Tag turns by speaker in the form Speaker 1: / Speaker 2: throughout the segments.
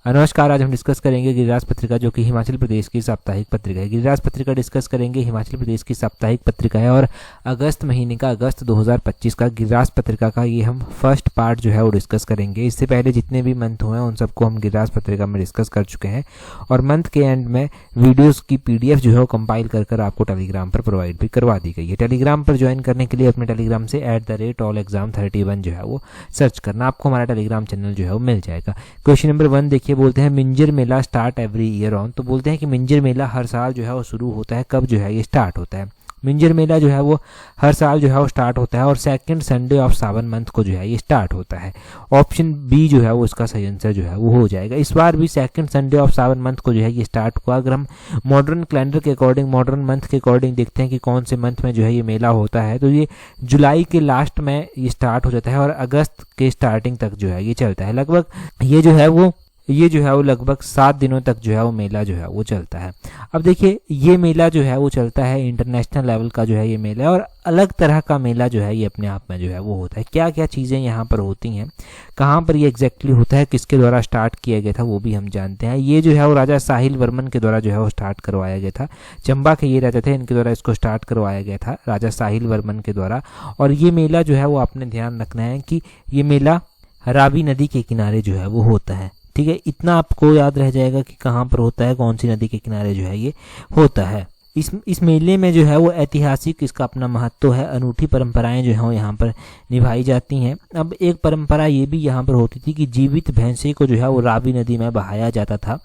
Speaker 1: नमस्कार, आज हम डिस्कस करेंगे गिरिराज पत्रिका, जो कि हिमाचल प्रदेश की साप्ताहिक पत्रिका है। गिरिराज पत्रिका डिस्कस करेंगे, हिमाचल प्रदेश की साप्ताहिक पत्रिका है और अगस्त महीने का, अगस्त 2025 का गिरिराज पत्रिका का ये हम फर्स्ट पार्ट जो है वो डिस्कस करेंगे। इससे पहले जितने भी मंथ हुए हैं उन सबको हम गिरिराज पत्रिका में डिस्कस कर चुके हैं और मंथ के एंड में वीडियोस की PDF जो है वो कंपाइल कर आपको टेलीग्राम पर प्रोवाइड भी करवा दी गई है। टेलीग्राम पर ज्वाइन करने के लिए अपने टेलीग्राम से @allexam31 जो है वो सर्च करना, आपको हमारा टेलीग्राम चैनल जो है वो मिल जाएगा। क्वेश्चन नंबर 1 देखिए, बोलते हैं मिंजर मेला स्टार्ट एवरी ईयर ऑन। तो बोलते हैं कि मिंजर मेला हर साल जो है वो शुरू होता है, कब जो है ये स्टार्ट होता है। मिंजर मेला जो है वो हर साल जो है वो स्टार्ट होता है और सेकंड संडे ऑफ सावन मंथ को जो है ये स्टार्ट होता है। ऑप्शन बी जो है वो इसका सही आंसर जो है वो हो जाएगा। इस बार भी सेकंड संडे ऑफ सावन मंथ को जो है ये स्टार्ट हुआ। अगर हम मॉडर्न कैलेंडर के अकॉर्डिंग, मॉडर्न मंथ के अकॉर्डिंग देखते हैं कि कौन से मंथ में जो है ये मेला होता है, तो ये जुलाई के लास्ट में ये स्टार्ट हो जाता है और अगस्त के स्टार्टिंग तक जो है ये चलता है। लगभग ये जो है वो लगभग 7 दिनों तक जो है वो मेला जो है वो चलता है। अब देखिए, ये मेला जो है वो चलता है, इंटरनेशनल लेवल का जो है ये मेला है और अलग तरह का मेला जो है ये अपने आप में जो है वो होता है। क्या क्या चीज़ें यहाँ पर होती हैं, कहाँ पर ये एग्जैक्टली होता है, किसके द्वारा स्टार्ट किया गया था वो भी हम जानते हैं। ये जो है वो राजा साहिल वर्मन के द्वारा जो है वो स्टार्ट करवाया गया था। चंबा के ये राजा थे, इनके द्वारा इसको स्टार्ट करवाया गया था, राजा साहिल वर्मन के द्वारा। और ये मेला जो है वो आपने ध्यान रखना है कि ये मेला रावी नदी के किनारे जो है वो होता है। ठीक है, इतना आपको याद रह जाएगा कि कहाँ पर होता है, कौन सी नदी के किनारे जो है ये होता है। इस मेले में जो है वो ऐतिहासिक इसका अपना महत्व है, अनूठी परंपराएं जो है यहाँ पर निभाई जाती हैं। अब एक परंपरा ये भी यहाँ पर होती थी कि जीवित भैंसे को जो है वो रावी नदी में बहाया जाता था।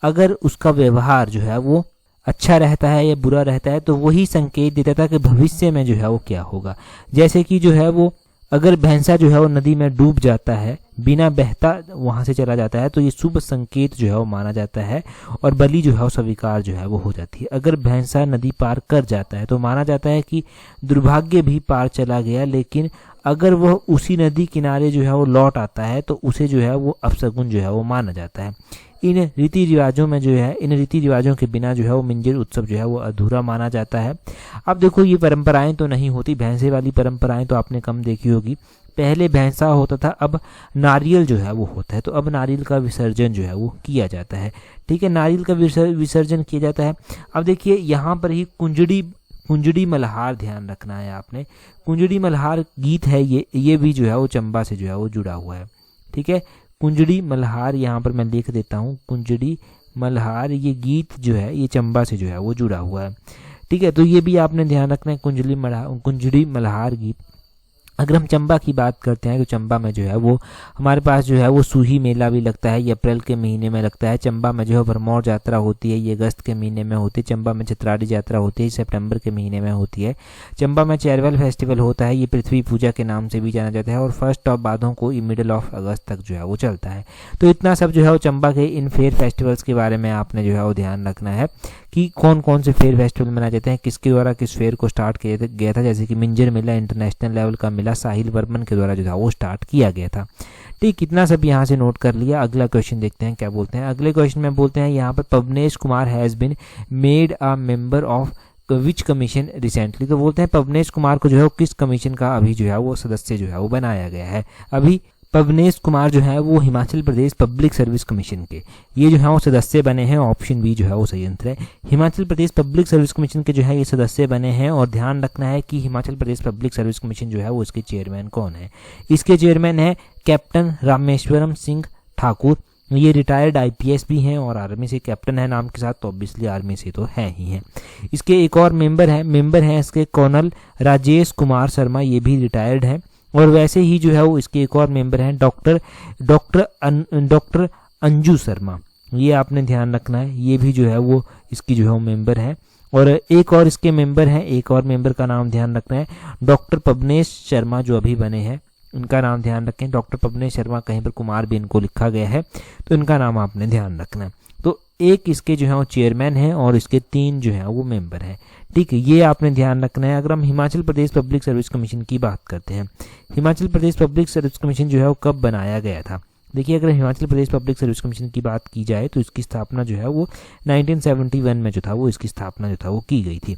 Speaker 1: अगर उसका व्यवहार जो है वो अच्छा रहता है या बुरा रहता है तो वही संकेत देता था कि भविष्य में जो है वो क्या होगा। जैसे कि जो है वो अगर भैंसा जो है वो नदी में डूब जाता है, बिना बहता वहां से चला जाता है, तो ये शुभ संकेत जो है वो माना जाता है और बलि जो है वो स्वीकार जो है वो हो जाती है। अगर भैंसा नदी पार कर जाता है तो माना जाता है कि दुर्भाग्य भी पार चला गया, लेकिन अगर वह उसी नदी किनारे जो है वो लौट आता है तो उसे जो है वो अपशगुन जो है वो माना जाता है। इन रीति रिवाजों में जो है, इन रीति रिवाजों के बिना जो है वो मिंजर उत्सव जो है वो अधूरा माना जाता है। अब देखो, ये परंपराएं तो नहीं होती, भैंसे वाली परंपराएं तो आपने कम देखी होगी। पहले भैंसा होता था, अब नारियल जो है वो होता है, तो अब नारियल का विसर्जन जो है वो किया जाता है। ठीक है, नारियल का विसर्जन किया जाता है। अब देखिए, यहाँ पर ही कुंजड़ी मल्हार ध्यान रखना है आपने। कुंजड़ी मल्हार गीत है, ये भी जो है वो चंबा से जो है वो जुड़ा हुआ है। ठीक है, कुंजड़ी मल्हार यहाँ पर मैं लिख देता हूँ, कुंजड़ी मल्हार ये गीत जो है ये चंबा से जो है वो जुड़ा हुआ है। ठीक है, तो ये भी आपने ध्यान रखना है, कुंजड़ी मल्हार गीत। अगर हम चंबा की बात करते हैं तो चंबा में जो है वो हमारे पास जो है वो सूही मेला भी लगता है, ये अप्रैल के महीने में लगता है। चंबा में जो है भरमौर यात्रा होती है, ये अगस्त के महीने में होती है। चंबा में चित्राड़ी यात्रा होती है, सितंबर के महीने में होती है। चंबा में चेरवल फेस्टिवल होता है, ये पृथ्वी पूजा के नाम से भी जाना जाता है और फर्स्ट ऑफ बादों को मिडिल ऑफ अगस्त तक जो है वो चलता है। तो इतना सब जो है वो चंबा के इन फेयर फेस्टिवल्स के बारे में आपने जो है वो ध्यान रखना है कि कौन कौन से फेयर फेस्टिवल मनाए जाते हैं, किसके द्वारा किस फेयर को स्टार्ट किया गया था। जैसे कि मिंजर मेला इंटरनेशनल लेवल का मेला साहिल वर्मन के द्वारा जो था वो स्टार्ट किया गया था। ठीक, कितना सब यहाँ से नोट कर लिया। अगला क्वेश्चन देखते हैं क्या बोलते हैं। अगले क्वेश्चन में बोलते हैं यहाँ पर Pavnesh Kumar has been made a member of which commission recently. तो बोलते हैं पवनेश कुमार को जो है किस कमीशन का अभी जो है वो सदस्य जो है वो बनाया गया है। अभी पवनेश कुमार जो है वो Himachal Pradesh public service commission के ये जो है वो सदस्य बने हैं। ऑप्शन बी जो है वो सही आंसर है। Himachal Pradesh public service commission के जो है ये सदस्य बने हैं और ध्यान रखना है कि Himachal Pradesh public service commission जो है वो इसके चेयरमैन कौन है। इसके चेयरमैन है कैप्टन रामेश्वरम सिंह ठाकुर। ये रिटायर्ड IPS भी हैं और आर्मी से कैप्टन है नाम के साथ, तो ऑब्वियसली आर्मी से तो है ही है। इसके एक और मेंबर हैं इसके कर्नल राजेश कुमार शर्मा, ये भी रिटायर्ड हैं। और वैसे ही जो है वो इसके एक और मेंबर हैं डॉक्टर अंजू शर्मा, ये आपने ध्यान रखना है, ये भी जो है वो इसकी जो है वो मेंबर है। और एक और इसके मेंबर हैं, एक और मेंबर का नाम ध्यान रखना है डॉक्टर पवनेश शर्मा जो अभी बने हैं, इनका नाम ध्यान रखें। डॉक्टर पवनेश शर्मा, कहीं पर कुमार भी इनको लिखा गया है तो इनका नाम आपने ध्यान रखना है। तो एक इसके जो है वो चेयरमैन हैं और इसके 3 जो है वो मेंबर हैं। ठीक है, ये आपने ध्यान रखना है। अगर हम Himachal Pradesh public service commission की बात करते हैं, Himachal Pradesh public service commission जो है वो कब बनाया गया था। देखिए, अगर Himachal Pradesh public service commission की बात की जाए तो इसकी स्थापना जो है वो 1971 में जो था वो इसकी स्थापना जो था वो की गई थी।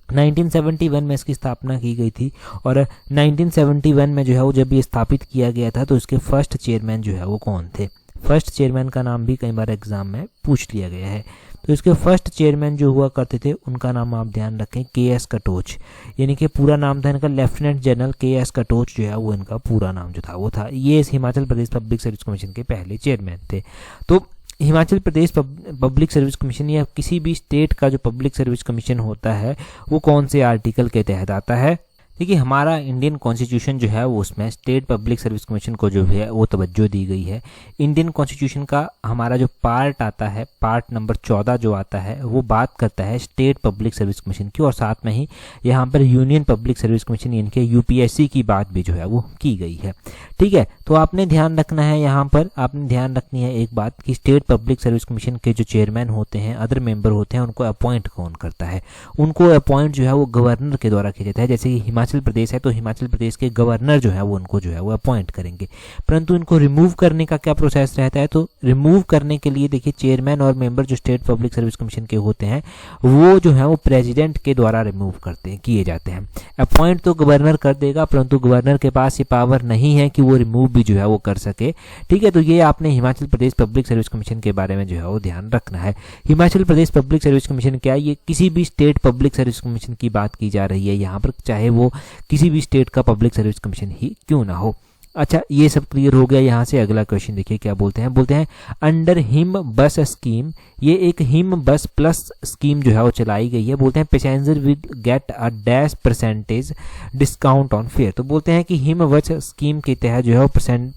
Speaker 1: 1971 में इसकी स्थापना की गई थी और 1971 में जो है वो जब ये स्थापित किया गया था तो इसके फर्स्ट चेयरमैन जो है वो कौन थे। फर्स्ट चेयरमैन का नाम भी कई बार एग्जाम में पूछ लिया गया है। तो इसके फर्स्ट चेयरमैन जो हुआ करते थे उनका नाम आप ध्यान रखें, के.एस. कटोच, यानी कि पूरा नाम था इनका लेफ्टिनेंट जनरल के.एस. कटोच जो है वो इनका पूरा नाम जो था वो था। ये इस Himachal Pradesh public service commission के पहले चेयरमैन थे। तो Himachal Pradesh public service commission या किसी भी स्टेट का जो पब्लिक सर्विस कमीशन होता है वो कौन से आर्टिकल के तहत आता है? देखिए हमारा इंडियन कॉन्स्टिट्यूशन जो है वो उसमें स्टेट पब्लिक सर्विस कमीशन को जो है वो तवज्जो दी गई है। इंडियन कॉन्स्टिट्यूशन का हमारा जो पार्ट आता है, पार्ट नंबर 14 जो आता है वो बात करता है स्टेट पब्लिक सर्विस कमीशन की, और साथ में ही यहाँ पर यूनियन पब्लिक सर्विस कमीशन यानी कि यूपीएससी की बात भी जो है वो की गई है। ठीक है, तो आपने ध्यान रखना है, यहाँ पर आपने ध्यान रखनी है एक बात कि स्टेट पब्लिक सर्विस कमीशन के जो चेयरमैन होते हैं, अदर मेंबर होते हैं, उनको अपॉइंट कौन करता है? उनको अपॉइंट जो है वो गवर्नर के द्वारा किया जाता है। जैसे कि हिमाचल प्रदेश है तो हिमाचल प्रदेश के गवर्नर जो है वो उनको जो है वो अपॉइंट करेंगे। परंतु इनको रिमूव करने का क्या प्रोसेस रहता है? तो रिमूव करने के लिए देखिए चेयरमैन और मेंबर जो स्टेट पब्लिक सर्विस कमीशन के होते हैं वो जो है वो प्रेसिडेंट के द्वारा रिमूव किए जाते हैं। अपॉइंट तो गवर्नर कर देगा, परंतु गवर्नर के पास ये पावर नहीं है कि वो रिमूव भी जो है वो कर सके। ठीक है, तो ये आपने Himachal Pradesh public service commission के बारे में जो है वो ध्यान रखना है। Himachal Pradesh public service commission क्या है? ये किसी भी स्टेट पब्लिक सर्विस कमीशन की बात की जा रही है यहाँ पर, चाहे वो किसी भी स्टेट का पब्लिक सर्विस कमीशन ही क्यों ना हो। अच्छा, ये सब क्लियर हो गया। यहाँ से अगला क्वेश्चन देखिए क्या बोलते हैं। बोलते हैं अंडर हिम बस स्कीम, ये एक हिम बस प्लस स्कीम जो है वो चलाई गई है। बोलते हैं passenger will get a dash percentage discount on fair. तो बोलते हैं कि हिम बस स्कीम के तहत जो है वो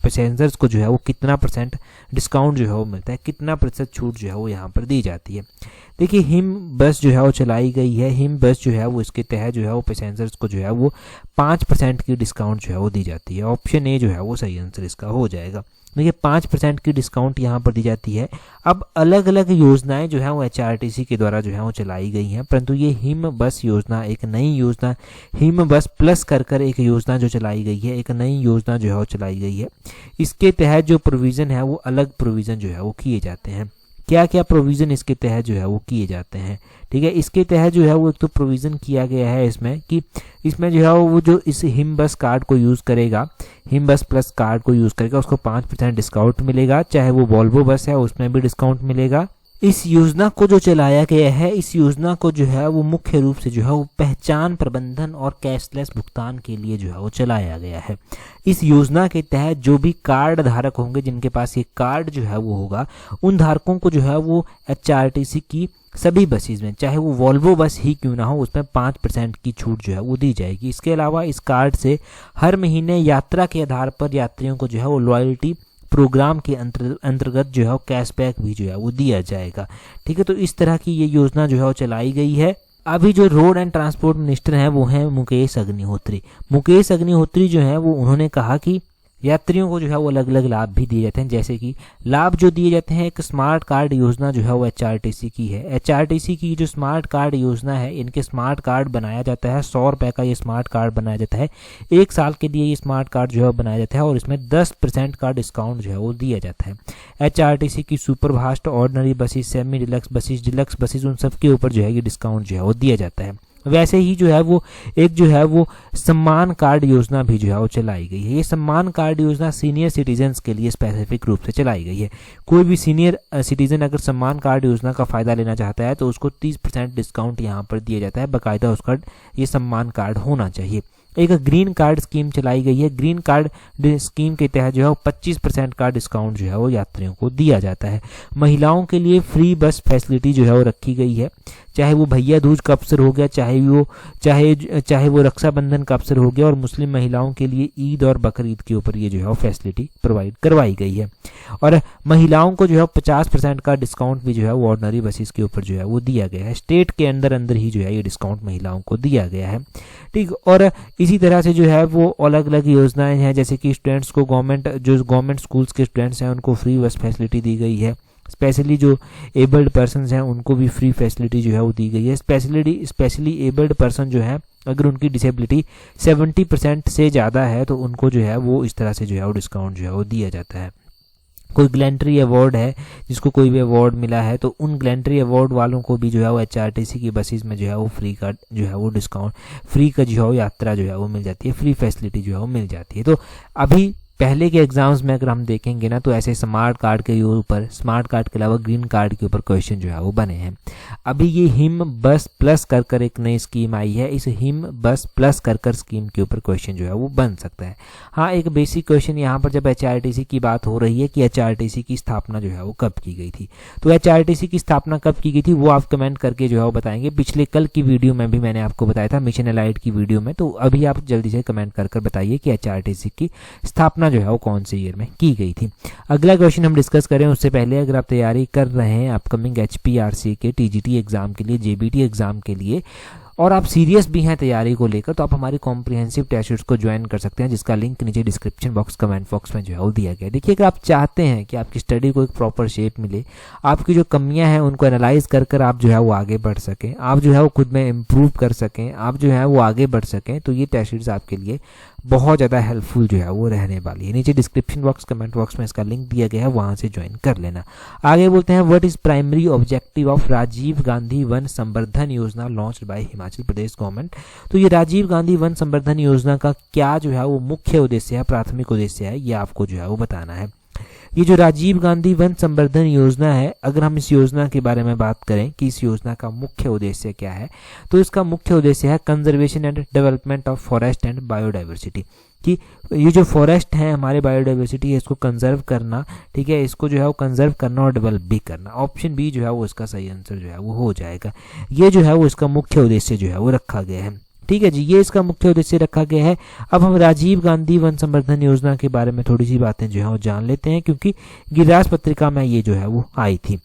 Speaker 1: पैसेंजर्स को जो है वो कितना परसेंट डिस्काउंट जो है वो मिलता है, कितना प्रतिशत छूट जो है वो यहाँ पर दी जाती है। देखिए हिम बस जो है वो चलाई गई है। हिम बस जो है वो इसके तहत जो है वो पैसेंजर्स को जो है वो 5% की डिस्काउंट जो है वो दी जाती है। ऑप्शन ए जो है वो सही आंसर इसका हो जाएगा। देखिए 5% की डिस्काउंट यहाँ पर दी जाती है। अब अलग अलग योजनाएं जो है वो एचआरटीसी के द्वारा जो है वो चलाई गई हैं, परंतु ये हिम बस योजना एक नई योजना, हिम बस प्लस कर एक योजना जो चलाई गई है, एक नई योजना जो है वो चलाई गई है। इसके तहत जो प्रोविज़न है वो अलग प्रोविज़न जो है वो किए जाते हैं। क्या क्या प्रोविज़न इसके तहत जो है वो किए जाते हैं? ठीक है, इसके तहत जो है वो एक तो प्रोविज़न किया गया है इसमें कि इसमें जो है वो जो इस हिम बस कार्ड को यूज़ करेगा, हिम बस प्लस कार्ड को यूज़ करेगा, उसको 5% डिस्काउंट मिलेगा। चाहे वो वॉल्वो बस है उसमें भी डिस्काउंट मिलेगा। इस योजना को जो चलाया गया है, इस योजना को जो है वो मुख्य रूप से जो है वो पहचान प्रबंधन और कैशलेस भुगतान के लिए जो है वो चलाया गया है। इस योजना के तहत जो भी कार्ड धारक होंगे, जिनके पास ये कार्ड जो है वो होगा, उन धारकों को जो है वो एचआरटीसी की सभी बसेज में, चाहे वो वॉल्वो बस ही क्यों ना हो, उसमें 5% की छूट जो है वो दी जाएगी। इसके अलावा इस कार्ड से हर महीने यात्रा के आधार पर यात्रियों को जो है वो लॉयल्टी प्रोग्राम के अंतर्गत जो है कैशबैक भी जो है वो दिया जाएगा। ठीक है, तो इस तरह की ये योजना जो है वो चलाई गई है। अभी जो रोड एंड ट्रांसपोर्ट मिनिस्टर हैं वो हैं मुकेश अग्निहोत्री। मुकेश अग्निहोत्री जो है वो उन्होंने कहा कि यात्रियों को जो है वो अलग अलग लाभ भी दिए जाते हैं। जैसे कि लाभ जो दिए जाते हैं, एक स्मार्ट कार्ड योजना जो है वो एचआरटीसी की है। एचआरटीसी की जो स्मार्ट कार्ड योजना है, इनके स्मार्ट कार्ड बनाया जाता है। 100 रुपये का ये स्मार्ट कार्ड बनाया जाता है। 1 साल के लिए ये स्मार्ट कार्ड जो है बनाया जाता है और इसमें 10% का डिस्काउंट जो है वो दिया जाता है। एचआरटीसी की super fast, ordinary buses, semi deluxe buses उन सब के ऊपर जो है ये डिस्काउंट जो है वो दिया जाता है। वैसे ही जो है वो एक जो है वो सम्मान कार्ड योजना भी जो है वो चलाई गई है। ये सम्मान कार्ड योजना सीनियर सिटीजन्स के लिए स्पेसिफिक रूप से चलाई गई है। कोई भी सीनियर सिटीजन अगर सम्मान कार्ड योजना का फ़ायदा लेना चाहता है तो उसको 30% डिस्काउंट यहाँ पर दिया जाता है। बाकायदा उसका ये सम्मान कार्ड होना चाहिए। एक ग्रीन कार्ड स्कीम चलाई गई है। ग्रीन कार्ड स्कीम के तहत जो है 25% का डिस्काउंट जो है वो यात्रियों को दिया जाता है। महिलाओं के लिए फ्री बस फैसिलिटी जो है वो रखी गई है। चाहे वो भैया दूज का अवसर हो गया, चाहे वो रक्षाबंधन का अवसर हो गया, और मुस्लिम महिलाओं के लिए ईद और बकरीद के ऊपर ये जो है वो फैसिलिटी प्रोवाइड करवाई गई है। और महिलाओं को जो है 50% का डिस्काउंट भी जो है वो ऑर्डिनरी बसेस के ऊपर जो है वो दिया गया है। स्टेट के अंदर ही जो है ये डिस्काउंट महिलाओं को दिया गया है। ठीक, और इसी तरह से जो है वो अलग अलग योजनाएं हैं, जैसे कि स्टूडेंट्स को गवर्नमेंट स्कूल्स के स्टूडेंट्स हैं उनको फ्री बस फैसिलिटी दी गई है। स्पेशली जो एबल्ड पर्सनस हैं उनको भी फ्री फैसिलिटी जो है वो दी गई है। स्पेशली एबल्ड पर्सन जो है अगर उनकी डिसेबिलिटी 70% से ज़्यादा है तो उनको जो है वो इस तरह से जो है वो डिस्काउंट जो है वो दिया जाता है। कोई ग्लैंट्री अवार्ड है, जिसको कोई भी अवार्ड मिला है, तो उन ग्लैंट्री अवार्ड वालों को भी जो है वो एचआरटीसी की बसेस में जो है वो फ्री का जो है वो डिस्काउंट, फ्री का जो है वो यात्रा जो है वो मिल जाती है, फ्री फैसिलिटी जो है वो मिल जाती है। तो अभी पहले के एग्जाम्स में अगर हम देखेंगे ना तो ऐसे स्मार्ट कार्ड के ऊपर, स्मार्ट कार्ड के अलावा ग्रीन कार्ड के ऊपर क्वेश्चन जो है वो बने हैं। अभी ये हिम बस प्लस कर एक नई स्कीम आई है, इस हिम बस प्लस कर स्कीम के ऊपर क्वेश्चन जो है वो बन सकता है। हाँ, एक बेसिक क्वेश्चन यहाँ पर जब HRTC की बात हो रही है कि HRTC की स्थापना जो है वो कब की गई थी, तो HRTC की स्थापना कब की गई थी वो आप कमेंट करके जो है वो बताएंगे। पिछले कल की वीडियो में भी मैंने आपको बताया था, मिशन एलाइड की वीडियो में, तो अभी आप जल्दी से कमेंट कर बताइए कि HRTC की स्थापना जो है वो कौन से ईयर में की गई थी। अगला क्वेश्चन हम डिस्कस करें उससे पहले, अगर आप तैयारी कर रहे हैं अपकमिंग HPRC के TGT एग्जाम के लिए, JBT एग्जाम के लिए, और आप सीरियस भी हैं तैयारी को लेकर, तो आप हमारी कॉम्प्रिहेंसिव टेस्ट सीरीज को ज्वाइन कर सकते हैं, जिसका लिंक नीचे डिस्क्रिप्शन बॉक्स, कमेंट बॉक्स में जो है वो दिया गया है। देखिए, अगर आप चाहते हैं कि आपकी स्टडी को एक प्रॉपर शेप मिले, आपकी जो कमियां हैं उनको एनालाइज कर आप जो है वो आगे बढ़ सकें, आप जो है वो खुद में इम्प्रूव कर सकें, आप जो है वो आगे बढ़ सकें, तो ये टेस्ट सीरीज आपके लिए बहुत ज़्यादा हेल्पफुल जो है वो रहने वाली है। नीचे डिस्क्रिप्शन बॉक्स, कमेंट बॉक्स में इसका लिंक दिया गया है, वहाँ से ज्वाइन कर लेना। आगे बोलते हैं, what is primary objective of Rajiv Gandhi Van Samvardhan Yojana launched by Himachal Pradesh government. तो ये राजीव गांधी वन संवर्धन योजना का क्या जो है वो मुख्य उद्देश्य है, प्राथमिक उद्देश्य है, ये आपको जो है वो बताना है। ये जो राजीव गांधी वन संवर्धन योजना है, अगर हम इस योजना के बारे में बात करें कि इस योजना का मुख्य उद्देश्य क्या है, तो इसका मुख्य उद्देश्य है conservation and development of forest and biodiversity, कि ये जो फॉरेस्ट है हमारे, बायोडाइवर्सिटी है, इसको कंजर्व करना, ठीक है, इसको जो है वो कंजर्व करना और डेवलप भी करना। ऑप्शन बी जो है वो इसका सही आंसर जो है वो हो जाएगा। ये जो है वो इसका मुख्य उद्देश्य जो है वो रखा गया है। ठीक है जी, ये इसका मुख्य उद्देश्य रखा गया है। अब हम राजीव गांधी वन संवर्धन योजना के बारे में थोड़ी सी बातें जो है वो जान लेते हैं, क्योंकि गिरिराज पत्रिका में ये जो है वो आई थी।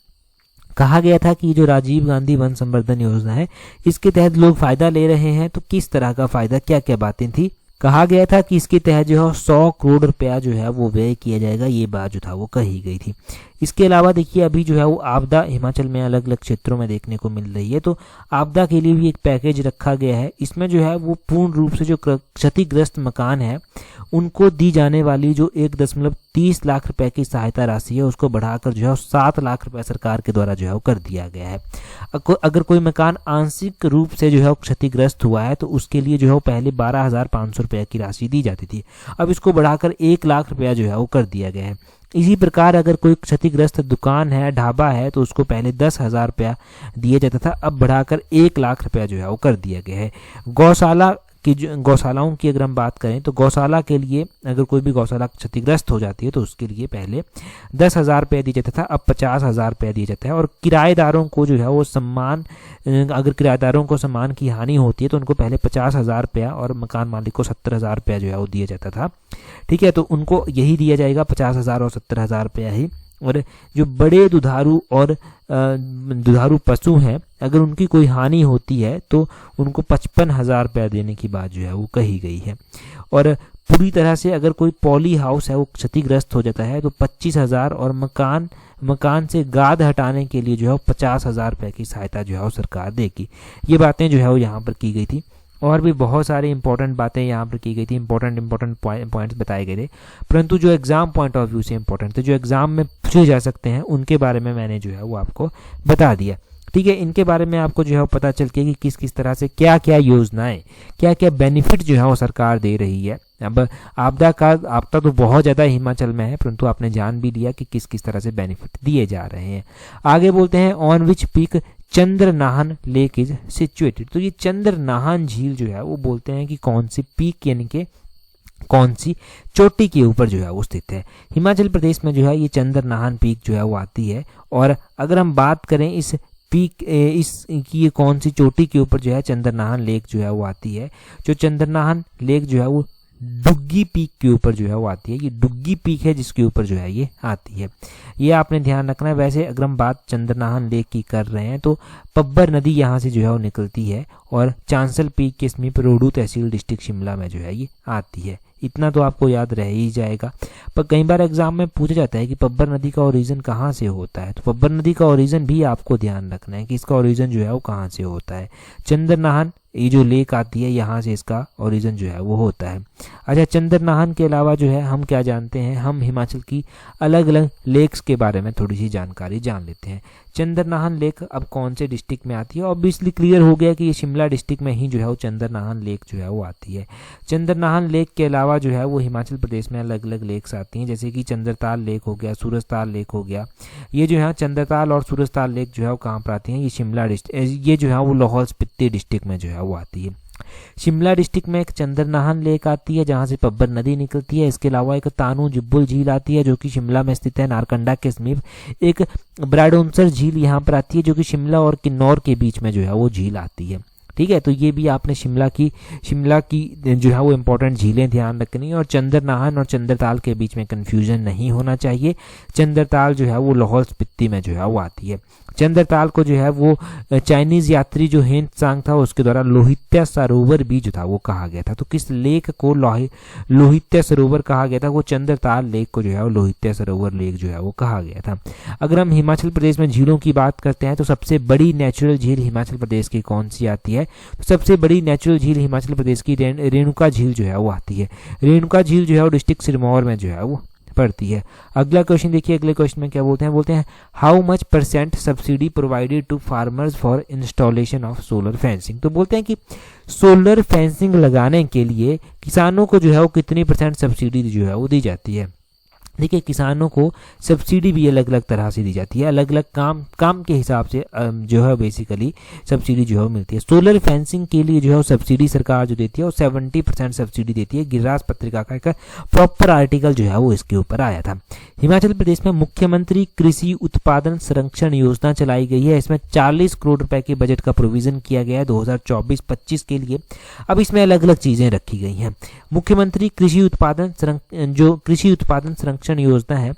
Speaker 1: कहा गया था कि जो राजीव गांधी वन संवर्धन योजना है, इसके तहत लोग फायदा ले रहे हैं, तो किस तरह का फायदा, क्या क्या बातें थी। कहा गया था कि इसके तहत जो है 100 करोड़ रुपया जो है वो व्यय किया जाएगा, ये बात जो था वो कही गई थी। इसके अलावा देखिए, अभी जो है वो आपदा हिमाचल में अलग अलग क्षेत्रों में देखने को मिल रही है, तो आपदा के लिए भी एक पैकेज रखा गया है। इसमें जो है वो पूर्ण रूप से जो क्षतिग्रस्त मकान है उनको दी जाने वाली जो 1.30 लाख रुपए की सहायता राशि है, उसको बढ़ाकर जो है 7 लाख रुपए सरकार के द्वारा जो है वो कर दिया गया है। अगर कोई मकान आंशिक रूप से जो है वो क्षतिग्रस्त हुआ है, तो उसके लिए जो है वो पहले 12,500 रुपये की राशि दी जाती थी, अब इसको बढ़ाकर 1 लाख रुपया जो है वो कर दिया गया है। इसी प्रकार अगर कोई क्षतिग्रस्त दुकान है, ढाबा है, तो उसको पहले 10,000 रुपया दिया जाता था, अब बढ़ाकर 1 लाख रुपया जो है वो कर दिया गया है। गौशालाओं की अगर हम बात करें, तो गौशाला के लिए अगर कोई भी गौशाला क्षतिग्रस्त हो जाती है, तो उसके लिए पहले 10,000 रुपये दिया जाता था, अब 50,000 रुपये दिया जाता है। और किराएदारों को जो है वो सम्मान, अगर किराएदारों को सम्मान की हानि होती है तो उनको पहले 50,000 रुपया और मकान मालिक को 70,000 रुपया जो है वो दिया जाता था। ठीक है, तो उनको यही दिया जाएगा, 50,000 और 70,000 रुपया ही। और जो बड़े दुधारू पशु हैं, अगर उनकी कोई हानि होती है तो उनको 55,000 रुपया देने की बात जो है वो कही गई है। और पूरी तरह से अगर कोई पॉली हाउस है वो क्षतिग्रस्त हो जाता है, तो 25,000 और मकान से गाद हटाने के लिए जो है 50,000 रुपये की सहायता जो है वो सरकार देगी। ये बातें जो है वो यहाँ पर की गई थी, और भी बहुत सारी इंपॉर्टेंट बातें यहाँ पर की गई थी, इंपॉर्टेंट पॉइंट्स बताए गए थे, परंतु जो एग्जाम पॉइंट ऑफ व्यू से इंपॉर्टेंट थे, जो एग्जाम में पूछे जा सकते हैं, उनके बारे में मैंने जो है वो आपको बता दिया। ठीक है, इनके बारे में आपको जो है पता चल के कि किस किस तरह से क्या क्या योजनाएं, क्या क्या बेनिफिट जो है वो सरकार दे रही है। अब आपदा तो बहुत ज़्यादा हिमाचल में है, परंतु आपने जान भी लिया कि किस किस तरह से बेनिफिट दिए जा रहे हैं। आगे बोलते हैं, on which peak Chandranahan lake is situated. तो ये चंद्रनाहन झील जो है वो बोलते हैं कि कौन सी पीक, यानी कि कौन सी चोटी के ऊपर जो है वो स्थित है। हिमाचल प्रदेश में जो है ये चंद्रनाहन पीक जो है वो आती है। और अगर हम बात करें इस पीक की, ये कौन सी चोटी के ऊपर जो है चंद्रनाहन लेक जो है वो आती है, जो चंद्रनाहन लेक जो है वो डुग्गी पीक के ऊपर जो है वो आती है। ये डुग्गी पीक है जिसके ऊपर जो है ये आती है, ये आपने ध्यान रखना है। वैसे अगर हम बात चंद्रनाहन लेक की कर रहे हैं, तो पब्बर नदी यहाँ से जो है वो निकलती है, और चांसल पीक के समीप रोहडू तहसील डिस्ट्रिक्ट शिमला में जो है ये आती है। इतना तो आपको याद रह ही जाएगा। पर कई बार एग्जाम में पूछा जाता है कि पब्बर नदी का ओरिजिन कहाँ से होता है, तो पब्बर नदी का ओरिजिन भी आपको ध्यान रखना है कि इसका ओरिजिन जो है वो कहाँ से होता है। चंद्रनाहन ये जो लेक आती है, यहाँ से इसका ओरिजिन जो है वो होता है। अच्छा, चंद्रनाहन के अलावा जो है हम क्या जानते हैं, हम हिमाचल की अलग अलग लेक्स के बारे में थोड़ी सी जानकारी जान लेते हैं। चंद्रनाहन लेक अब कौन से डिस्ट्रिक्ट में आती है, ऑब्वियसली क्लियर हो गया कि ये शिमला डिस्ट्रिक्ट में ही जो है वो चंद्रनाहन लेक जो है वो आती है। चंद्रनाहन लेक के अलावा अलावा जो है वो हिमाचल प्रदेश में अलग अलग लेक्स आती हैं, जैसे कि चंद्रताल लेक हो गया, सूरजताल लेक हो गया। ये जो है चंद्रताल और सूरजताल लेक जो है वो कहाँ पर आती हैं, ये शिमला डिस्ट्रिक्ट, ये जो है वो लाहौल स्पीति डिस्ट्रिक्ट में जो है वो आती है। शिमला डिस्ट्रिक्ट में एक चंद्रनाहन लेक आती है जहां से पब्बर नदी निकलती है। इसके अलावा एक तानू जिब्बुल झील आती है जो कि शिमला में स्थित है, नारकंडा के समीप। एक ब्राडोंसर झील यहाँ पर आती है जो कि शिमला और किन्नौर के बीच में जो है वो झील आती है। ठीक है, तो ये भी आपने शिमला की जो है वो इंपॉर्टेंट झीलें ध्यान रखनी है। और चंद्रनाहन और चंद्रताल के बीच में कंफ्यूजन नहीं होना चाहिए। चंद्रताल जो है वो लाहौल स्पीति में जो है वो आती है। चंद्रताल को जो है वो चाइनीज यात्री जो हेन त्सांग था उसके द्वारा लोहित्या सरोवर भी जो था वो कहा गया था। तो किस लेक को लोहित्या सरोवर कहा गया था, वो चंद्रताल लेक को जो है वो लोहित्या सरोवर लेक जो है वो कहा गया था। अगर हम हिमाचल प्रदेश में झीलों की बात करते हैं तो सबसे बड़ी नेचुरल झील हिमाचल प्रदेश की कौन सी आती है, तो सबसे बड़ी नेचुरल झील हिमाचल प्रदेश की रेणुका झील जो है वो आती है। रेणुका झील जो है वो डिस्ट्रिक्ट सिरमौर में जो है वो पड़ती है। अगला क्वेश्चन देखिए, अगले क्वेश्चन में क्या बोलते हैं how much % subsidy provided to farmers for installation of solar fencing. तो बोलते हैं कि सोलर फेंसिंग लगाने के लिए किसानों को जो है वो कितनी % सब्सिडी जो है वो दी जाती है। देखिए, किसानों को सब्सिडी भी अलग अलग तरह से दी जाती है, अलग अलग काम के हिसाब से जो है बेसिकली सब्सिडी जो है मिलती है। सोलर फेंसिंग के लिए जो है सब्सिडी सरकार जो देती है वो 70% सब्सिडी देती है। गिरिराज पत्रिका का एक प्रॉपर आर्टिकल जो है वो इसके ऊपर आया था। हिमाचल प्रदेश में मुख्यमंत्री कृषि उत्पादन संरक्षण योजना चलाई गई है। इसमें 40 करोड़ रुपए के बजट का प्रोविजन किया गया है 2024-25 के लिए। अब इसमें अलग अलग चीजें रखी गई हैं। मुख्यमंत्री कृषि उत्पादन संरक्षण योजना है,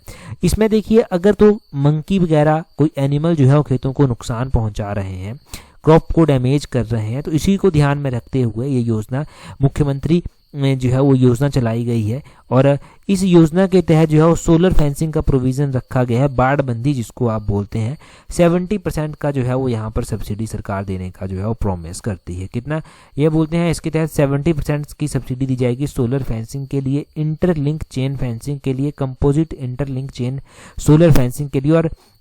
Speaker 1: इसमें देखिए अगर तो मंकी वगैरह कोई एनिमल जो है वो खेतों को नुकसान पहुंचा रहे हैं, क्रॉप को डैमेज कर रहे हैं, तो इसी को ध्यान में रखते हुए ये योजना मुख्यमंत्री में जो है वो योजना चलाई गई है। और इस योजना के तहत जो है वो सोलर फेंसिंग का प्रोविजन रखा गया है। बाड़बंदी जिसको आप बोलते हैं, 70% का जो है वो यहाँ पर सब्सिडी सरकार देने का जो है वो प्रॉमिस करती है। कितना ये बोलते हैं, इसके तहत 70% की सब्सिडी दी जाएगी सोलर फेंसिंग के लिए, इंटरलिंक चेन फेंसिंग के लिए, composite interlink chain solar fencing के लिए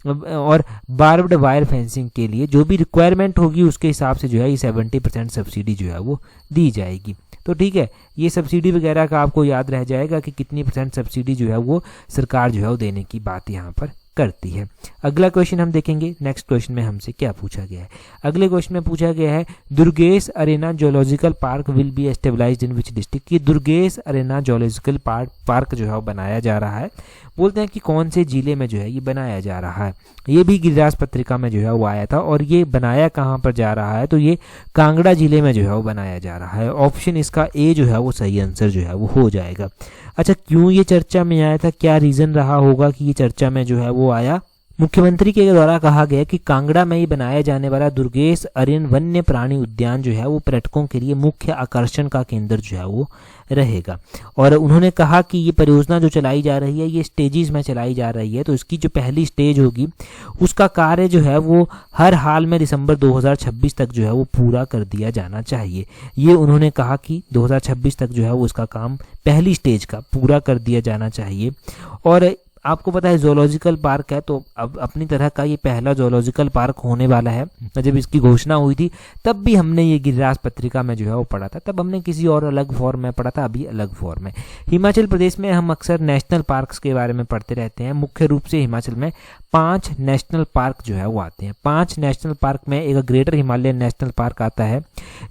Speaker 1: और बार्ब्ड वायर फेंसिंग के लिए। जो भी रिक्वायरमेंट होगी उसके हिसाब से जो है ये 70% सब्सिडी जो है वो दी जाएगी। तो ठीक है, ये सब्सिडी वगैरह का आपको याद रह जाएगा कि कितनी % सब्सिडी जो है वो सरकार जो है वो देने की बात यहाँ पर करती है। अगला क्वेश्चन हम देखेंगे, नेक्स्ट क्वेश्चन में हमसे क्या पूछा गया है। अगले क्वेश्चन में पूछा गया है Durgesh Aranya zoological park will be established in which district. की दुर्गेश अरेना जोलॉजिकल पार्क जो है वो बनाया जा रहा है। बोलते हैं कि कौन से जिले में जो है ये बनाया जा रहा है। ये भी गिरिराज पत्रिका में जो है वो आया था। और ये बनाया कहाँ पर जा रहा है, तो ये कांगड़ा जिले में जो है वो बनाया जा रहा है। ऑप्शन इसका ए जो है वो सही आंसर जो है वो हो जाएगा। अच्छा, क्यों ये चर्चा में आया था, क्या रीजन रहा होगा कि ये चर्चा में जो है वो आया। मुख्यमंत्री के द्वारा कहा गया कि कांगड़ा में ही बनाया जाने वाला दुर्गेश अरण्य वन्य प्राणी उद्यान जो है वो पर्यटकों के लिए मुख्य आकर्षण का केंद्र जो है वो रहेगा। और उन्होंने कहा कि ये परियोजना जो चलाई जा रही है ये स्टेजेस में चलाई जा रही है। तो इसकी जो पहली स्टेज होगी उसका कार्य जो है वो हर हाल में दिसंबर 2026 तक जो है वो पूरा कर दिया जाना चाहिए। ये उन्होंने कहा कि 2026 तक जो है वो इसका काम पहली स्टेज का पूरा कर दिया जाना चाहिए। और आपको पता है जोलॉजिकल पार्क है, तो अब अपनी तरह का ये पहला जोलॉजिकल पार्क होने वाला है। जब इसकी घोषणा हुई थी तब भी हमने ये गिरिराज पत्रिका में जो है वो पढ़ा था, तब हमने किसी और अलग फॉर्म में पढ़ा था, अभी अलग फॉर्म में। हिमाचल प्रदेश में हम अक्सर नेशनल पार्क्स के बारे में पढ़ते रहते हैं। मुख्य रूप से हिमाचल में 5 नेशनल पार्क जो है वो आते हैं। 5 नेशनल पार्क में एक ग्रेटर हिमालयन नेशनल पार्क आता है।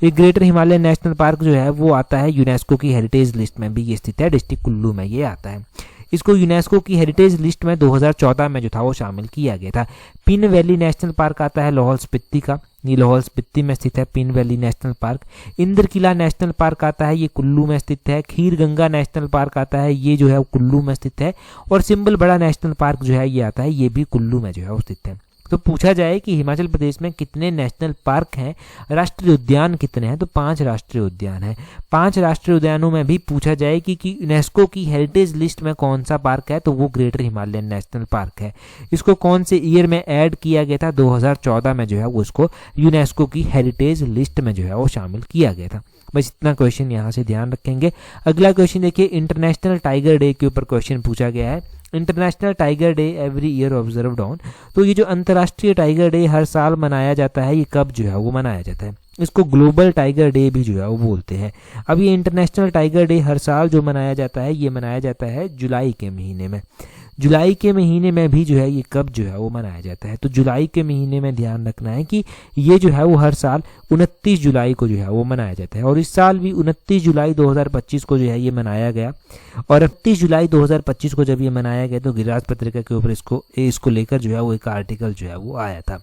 Speaker 1: एक ग्रेटर हिमालयन नेशनल पार्क जो है वो आता है यूनेस्को की हेरिटेज लिस्ट में भी ये स्थित है, डिस्ट्रिक्ट कुल्लू में ये आता है। इसको यूनेस्को की हेरिटेज लिस्ट में 2014 में जो था वो शामिल किया गया था। पिन वैली नेशनल पार्क आता है लाहौल स्पीति का, ये लाहौल स्पीति में स्थित है Pin valley national park. Inder Kila national park आता है, ये कुल्लू में स्थित है। खीर गंगा नेशनल पार्क आता है, ये जो है कुल्लू में स्थित है। और सिंबल बड़ा नेशनल पार्क जो है ये आता है, ये भी कुल्लू में जो है वो स्थित है। तो पूछा जाए कि हिमाचल प्रदेश में कितने नेशनल पार्क हैं, राष्ट्रीय उद्यान कितने हैं, तो 5 राष्ट्रीय उद्यान हैं। 5 राष्ट्रीय उद्यानों में भी पूछा जाए कि यूनेस्को की हेरिटेज लिस्ट में कौन सा पार्क है, तो वो ग्रेटर हिमालयन नेशनल पार्क है। इसको कौन से ईयर में ऐड किया गया था, 2014 में जो है वो इसको यूनेस्को की हेरिटेज लिस्ट में जो है वो शामिल किया गया था। बस इतना क्वेश्चन यहाँ से ध्यान रखेंगे। अगला क्वेश्चन देखिए, इंटरनेशनल टाइगर डे के ऊपर क्वेश्चन पूछा गया है। International tiger day every year observed on. तो ये जो अंतर्राष्ट्रीय टाइगर डे हर साल मनाया जाता है, ये कब जो है वो मनाया जाता है, इसको ग्लोबल टाइगर डे भी जो है वो बोलते हैं। अब ये इंटरनेशनल टाइगर डे हर साल जो मनाया जाता है ये मनाया जाता है जुलाई के महीने में। जुलाई के महीने में भी जो है ये कब जो है वो मनाया जाता है, तो जुलाई के महीने में ध्यान रखना है कि ये जो है वो हर साल 29 जुलाई को जो है वो मनाया जाता है। और इस साल भी 29 जुलाई 2025 को जो है ये मनाया गया। और 29 जुलाई 2025 को जब ये मनाया गया तो गिरिराज पत्रिका के ऊपर इसको लेकर जो है वो एक आर्टिकल जो है वो आया था।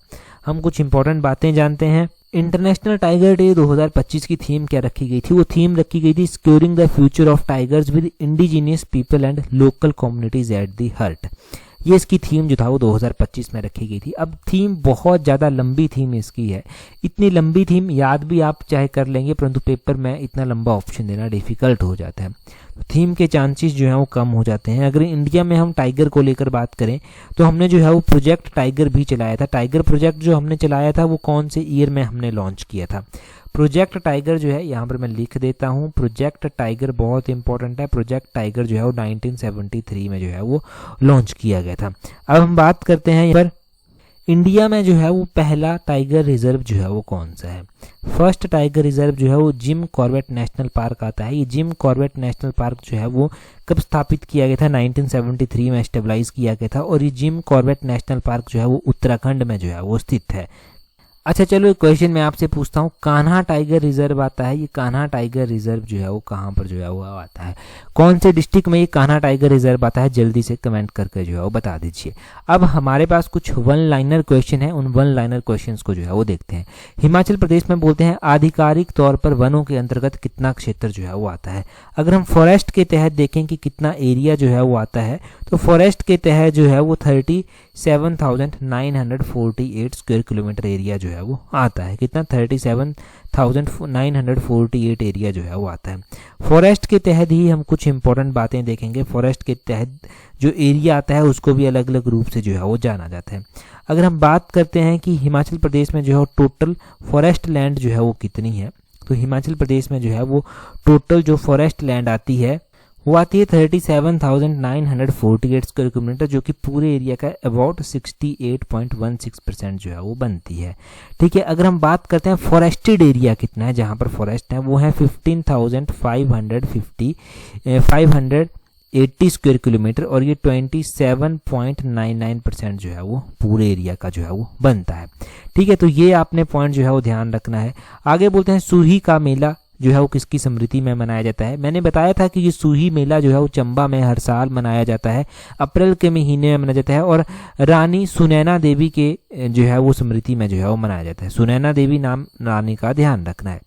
Speaker 1: हम कुछ इंपॉर्टेंट बातें जानते हैं। इंटरनेशनल टाइगर डे 2025 की थीम क्या रखी गई थी? वो थीम रखी गई थी securing the future of tigers with indigenous people and local communities at the heart. ये इसकी थीम जो था वो 2025 में रखी गई थी। अब थीम बहुत ज़्यादा लंबी थीम इसकी है। इतनी लंबी थीम याद भी आप चाहे कर लेंगे परंतु पेपर में इतना लंबा ऑप्शन देना डिफिकल्ट हो जाता है, थीम के चांसेस जो है वो कम हो जाते हैं। अगर इंडिया में हम टाइगर को लेकर बात करें तो हमने जो है वो प्रोजेक्ट टाइगर भी चलाया था। टाइगर प्रोजेक्ट जो हमने चलाया था वो कौन से ईयर में हमने लॉन्च किया था? प्रोजेक्ट टाइगर जो है यहाँ पर मैं लिख देता हूँ, प्रोजेक्ट टाइगर बहुत इंपॉर्टेंट है। प्रोजेक्ट टाइगर जो है वो 1973 में जो है वो लॉन्च किया गया था। अब हम बात करते हैं यहाँ पर इंडिया में जो है वो पहला टाइगर रिजर्व जो है वो कौन सा है? फर्स्ट टाइगर रिजर्व जो है वो जिम कॉर्बेट नेशनल पार्क आता है। ये जिम कॉर्बेट नेशनल पार्क जो है वो कब स्थापित किया गया था? 1973 में स्टेबलाइज किया गया था। और ये जिम कॉर्बेट नेशनल पार्क जो है वो उत्तराखंड में जो है वो स्थित है। अच्छा चलो एक क्वेश्चन मैं आपसे पूछता हूँ, कान्हा टाइगर रिजर्व आता है, ये कान्हा टाइगर रिजर्व जो है वो कहाँ पर जो है वो आता है? कौन से डिस्ट्रिक्ट में ये कान्हा टाइगर रिजर्व आता है? जल्दी से कमेंट करके जो है वो बता दीजिए। अब हमारे पास कुछ वन लाइनर क्वेश्चन है, उन वन लाइनर क्वेश्चन को जो है वो देखते हैं। हिमाचल प्रदेश में बोलते हैं आधिकारिक तौर पर वनों के अंतर्गत कितना क्षेत्र जो है वो आता है? अगर हम फॉरेस्ट के तहत देखें कि कितना एरिया जो है वो आता है तो फॉरेस्ट के तहत जो है वो 37,948 स्क्वायर किलोमीटर एरिया जो है वो आता है। कितना? 37,948 एरिया जो है वो आता है। फॉरेस्ट के तहत ही हम कुछ इंपॉर्टेंट बातें देखेंगे। फॉरेस्ट के तहत जो एरिया आता है उसको भी अलग अलग रूप से जो है वो जाना जाता है। अगर हम बात करते हैं कि हिमाचल प्रदेश में जो है टोटल फॉरेस्ट लैंड जो है वो कितनी है, तो हिमाचल प्रदेश में जो है वो टोटल जो फॉरेस्ट लैंड आती है वो आती है 37,948 स्क्वायर किलोमीटर, जो कि पूरे एरिया का अबाउट 68.16% जो है वो बनती है। ठीक है, अगर हम बात करते हैं फॉरेस्टेड एरिया कितना है, जहां पर फॉरेस्ट है वो है 15,580 स्क्वायर किलोमीटर और ये 27.99% जो है वो पूरे एरिया का जो है वो बनता है। ठीक है, तो ये आपने पॉइंट जो है वो ध्यान रखना है। आगे बोलते हैं सूही का मेला जो है वो किसकी स्मृति में मनाया जाता है? मैंने बताया था कि ये सूही मेला जो है वो चंबा में हर साल मनाया जाता है, अप्रैल के महीने में मनाया जाता है और रानी सुनैना देवी के जो है वो स्मृति में जो है वो मनाया जाता है। सुनैना देवी नाम रानी का ध्यान रखना है।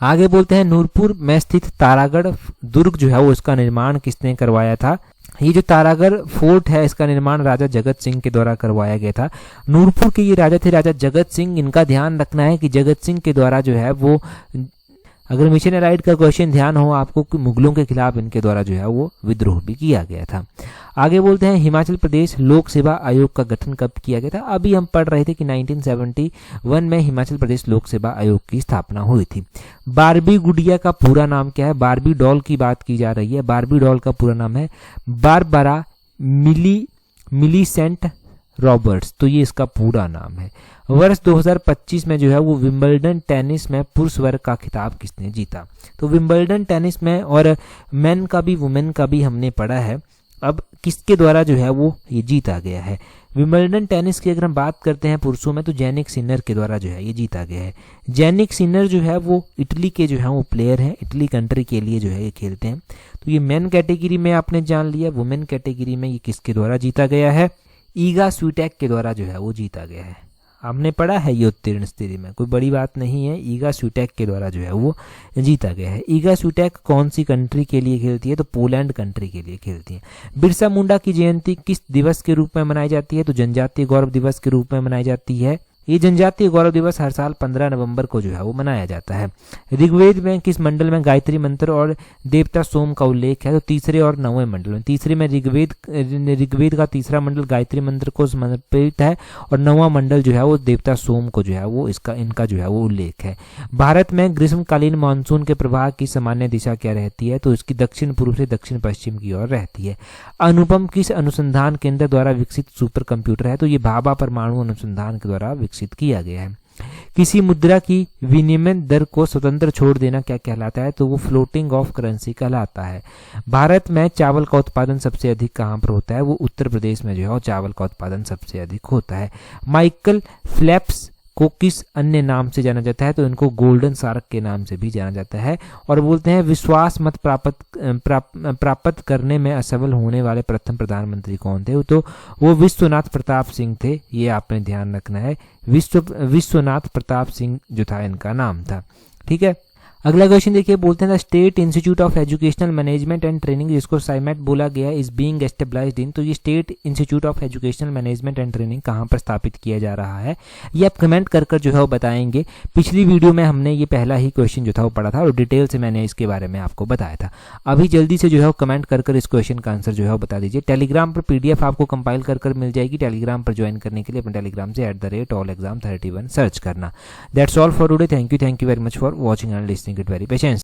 Speaker 1: आगे बोलते हैं नूरपुर में स्थित तारागढ़ दुर्ग जो है वो इसका निर्माण किसने करवाया था? ये जो तारागढ़ फोर्ट है इसका निर्माण राजा जगत सिंह के द्वारा करवाया गया था। नूरपुर के ये राजा थे राजा जगत सिंह। इनका ध्यान रखना है कि जगत सिंह के द्वारा जो है वो, अगर मिशन राइट का क्वेश्चन ध्यान हो आपको, कि मुगलों के खिलाफ इनके द्वारा जो है वो विद्रोह भी किया गया था। आगे बोलते हैं हिमाचल प्रदेश लोक सेवा आयोग का गठन कब किया गया था? अभी हम पढ़ रहे थे कि 1971 में हिमाचल प्रदेश लोक सेवा आयोग की स्थापना हुई थी। बारबी गुड़िया का पूरा नाम क्या है? बारबी डॉल की बात की जा रही है। बारबी डॉल का पूरा नाम है बारबरा मिलीसेंट रॉबर्ट्स, तो ये इसका पूरा नाम है। वर्ष 2025 में जो है वो विंबलडन टेनिस में पुरुष वर्ग का खिताब किसने जीता? तो विंबलडन टेनिस में और मेन का भी वुमेन का भी हमने पढ़ा है। अब किसके द्वारा जो है वो ये जीता गया है? विंबलडन टेनिस की अगर हम बात करते हैं पुरुषों में तो जैनिक सिनर के द्वारा जो है ये जीता गया है। जैनिक सिनर जो है वो इटली के जो है वो प्लेयर हैं, इटली कंट्री के लिए जो है ये खेलते हैं। तो ये मेन कैटेगरी में आपने जान लिया। वुमेन कैटेगरी में ये किसके द्वारा जीता गया है? ईगा स्वीटेक के द्वारा जो है वो जीता गया है। हमने पढ़ा है ये उत्तीर्ण स्थिति में, कोई बड़ी बात नहीं है। ईगा स्वीटेक के द्वारा जो है वो जीता गया है। ईगा स्वीटेक कौन सी कंट्री के लिए खेलती है? तो पोलैंड कंट्री के लिए खेलती है। बिरसा मुंडा की जयंती किस दिवस के रूप में मनाई जाती है? तो जनजातीय गौरव दिवस के रूप में मनाई जाती है। ये जनजातीय गौरव दिवस हर साल 15 नवंबर को जो है वो मनाया जाता है। ऋग्वेद में किस मंडल में गायत्री मंत्र और देवता सोम का उल्लेख है? तो तीसरे और 9वें मंडल में। तीसरे में ऋग्वेद का तीसरा मंडल गायत्री मंत्र को समर्पित है और 9वां मंडल जो है वो देवता सोम को जो है वो इनका जो है वो उल्लेख है। भारत में ग्रीष्मकालीन मानसून के प्रवाह की सामान्य दिशा क्या रहती है? तो इसकी दक्षिण पूर्व से दक्षिण पश्चिम की ओर रहती है। अनुपम किस अनुसंधान केंद्र द्वारा विकसित सुपर कंप्यूटर है? तो ये भाभा परमाणु अनुसंधान के द्वारा विकसित किया गया है। किसी मुद्रा की विनिमय दर को स्वतंत्र छोड़ देना क्या कहलाता है? तो वो फ्लोटिंग ऑफ करेंसी कहलाता है। भारत में चावल का उत्पादन सबसे अधिक कहाँ पर होता है? वो उत्तर प्रदेश में जो है चावल का उत्पादन सबसे अधिक होता है। माइकल फेल्प्स को किस अन्य नाम से जाना जाता है? तो इनको गोल्डन शार्क के नाम से भी जाना जाता है। और बोलते हैं विश्वास मत प्राप्त करने में असफल होने वाले प्रथम प्रधानमंत्री कौन थे? तो वो विश्वनाथ प्रताप सिंह थे। ये आपने ध्यान रखना है, विश्वनाथ प्रताप सिंह जो था इनका नाम था। ठीक है, अगला क्वेश्चन देखिए, बोलते हैं the state institute of educational management and training, जिसको साइमेट बोला गया, इज बीइंग एस्टेब्लिश्ड इन। तो ये state institute of educational management and training कहाँ पर स्थापित किया जा रहा है? ये आप कमेंट कर जो है वो बताएंगे। पिछली वीडियो में हमने ये पहला ही क्वेश्चन जो था वो पढ़ा था और डिटेल से मैंने इसके बारे में आपको बताया था। अभी जल्दी से जो है वो कमेंट कर इस क्वेश्चन का आंसर जो है वो बता दीजिए। टेलीग्राम पर PDF आपको कंपाइल कर मिल जाएगी। टेलीग्राम पर ज्वाइन करने के लिए अपने टेलीग्राम से @allexam31 सर्च करना। That's all for today. Thank you very much for watching and listening it very patience.